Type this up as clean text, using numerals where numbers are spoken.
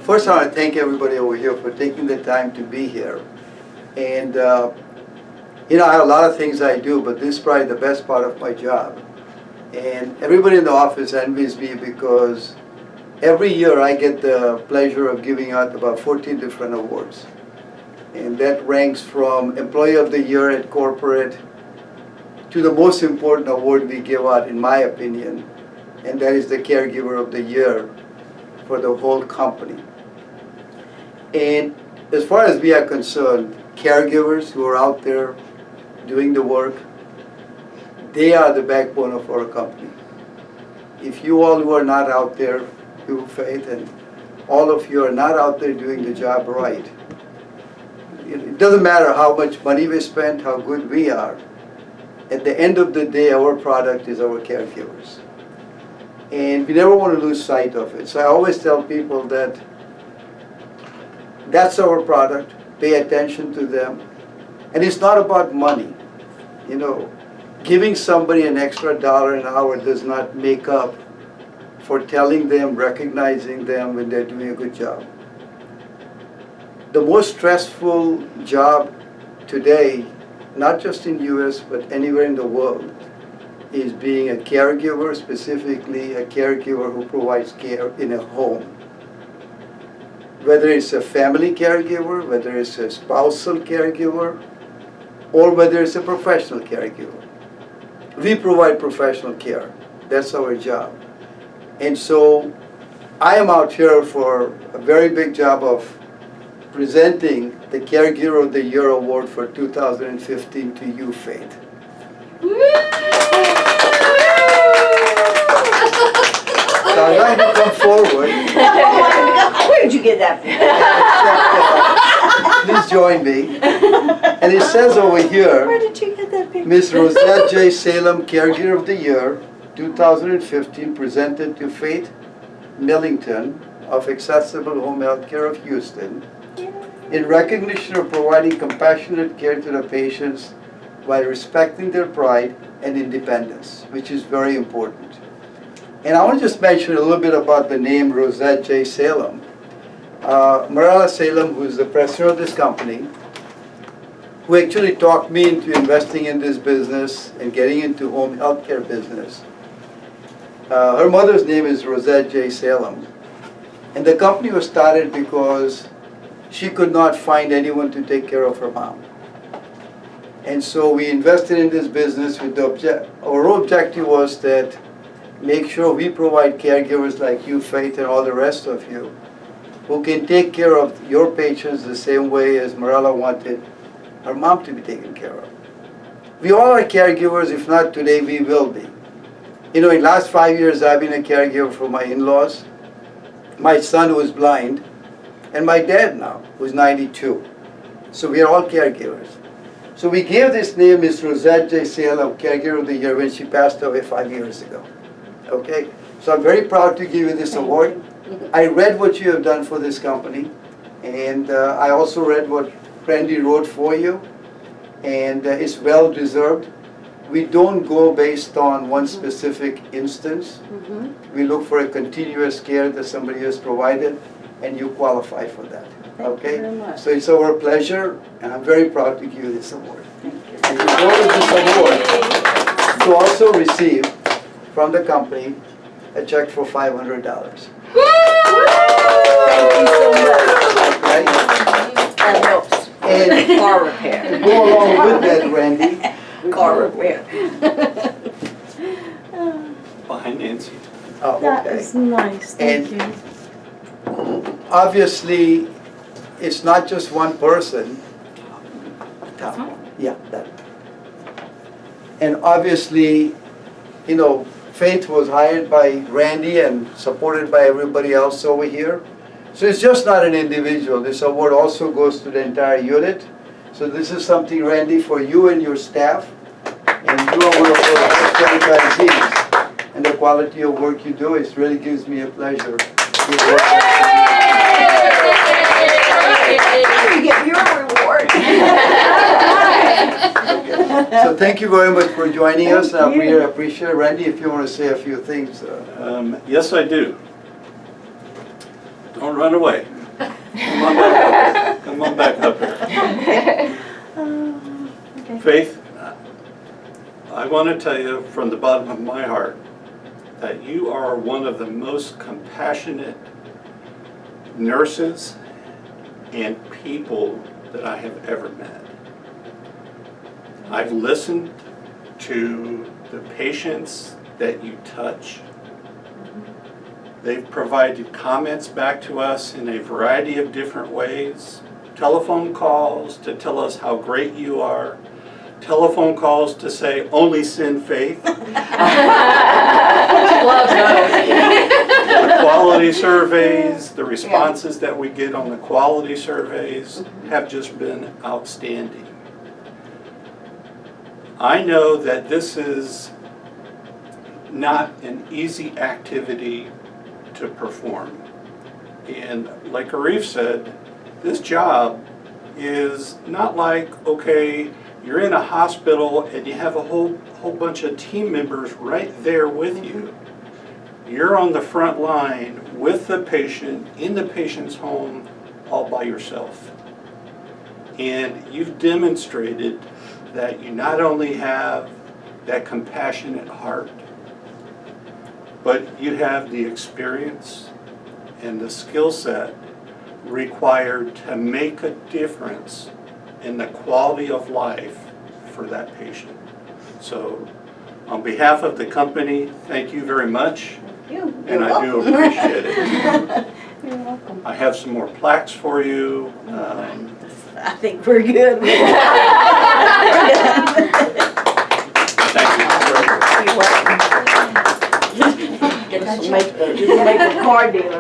First, I want to thank everybody over here for taking the time to be here. And, you know, I have a lot of things I do, but this is probably the best part of my job. And everybody in the office envies me because every year I get the pleasure of giving out about 14 different awards. And that ranks from Employee of the Year at corporate to the most important award we give out, in my opinion, and that is the Caregiver of the Year for the whole company. And as far as we are concerned, caregivers who are out there doing the work, they are the backbone of our company. If you all who are not out there, you, Faith, and all of you are not out there doing the job right, it doesn't matter how much money we spend, how good we are. At the end of the day, our product is our caregivers. And we never want to lose sight of it. So I always tell people that that's our product, pay attention to them. And it's not about money. You know, giving somebody an extra $1 an hour does not make up for telling them, recognizing them when they're doing a good job. The most stressful job today, not just in US, but anywhere in the world, is being a caregiver, specifically a caregiver who provides care in a home. Whether it's a family caregiver, whether it's a spousal caregiver, or whether it's a professional caregiver. We provide professional care. That's our job. And so I am out here for a very big job of presenting the Caregiver of the Year Award for 2015 to you, Faith. So I'd like to come forward. Where did you get that from? Please join me. And it says over here, Where did you get that picture? Ms. Rosette J Salem, Caregiver of the Year, 2015, presented to Faith Millington of Accessible Home Health Care of Houston in recognition of providing compassionate care to the patients while respecting their pride and independence, which is very important. And I want to just mention a little bit about the name Rosette J Salem. Marella Salem, who is the president of this company, who actually talked me into investing in this business and getting into home health care business. Her mother's name is Rosette J Salem. And the company was started because she could not find anyone to take care of her mom. And so we invested in this business with the our objective was that make sure we provide caregivers like you, Faith, and all the rest of you, who can take care of your patients the same way as Marella wanted her mom to be taken care of. We all are caregivers. If not today, we will be. You know, in the last 5 years, I've been a caregiver for my in-laws, my son who is blind, and my dad now, who's 92. So we are all caregivers. So we gave this name, Ms. Rosette J Salem, Caregiver of the Year, when she passed away 5 years ago. Okay? So I'm very proud to give you this award. I read what you have done for this company, and I also read what Randy wrote for you, and it's well deserved. We don't go based on one specific instance. We look for a continuous care that somebody has provided, and you qualify for that. Okay? So it's our pleasure, and I'm very proud to give you this award. Thank you. And you go with this award to also receive from the company a check for $500. Thank you so much. Okay? That helps. And Car repair. go along with that, Randy. Car repair. Behind Nancy. Oh, That okay. is nice, thank you. Obviously, it's not just one person. Yeah, that. And obviously, you know, Faith was hired by Randy and supported by everybody else over here. So it's just not an individual. This award also goes to the entire unit. So this is something, Randy, for you and your staff. And you are one of our best franchisees. And the quality of work you do, it really gives me a pleasure. You get your reward. So thank you very much for joining us. I really appreciate it. Randy, if you want to say a few things. Yes, I do. Don't run away. Come on back up here. Faith, I want to tell you from the bottom of my heart that you are one of the most compassionate nurses and people that I have ever met. I've listened to the patients that you touch. They've provided comments back to us in a variety of different ways. Telephone calls to tell us how great you are. Telephone calls to say, only send Faith. Love those. The quality surveys, the responses that we get on the quality surveys have just been outstanding. I know that this is not an easy activity to perform. And like Aarif said, this job is not like, okay, you're in a hospital and you have a whole bunch of team members right there with you. You're on the front line with the patient, in the patient's home, all by yourself. And you've demonstrated that you not only have that compassionate heart, but you have the experience and the skill set required to make a difference in the quality of life for that patient. So on behalf of the company, thank you very much. And I do appreciate it. You're welcome. I have some more plaques for you. I think we're good. Thank you. Just make a card deal.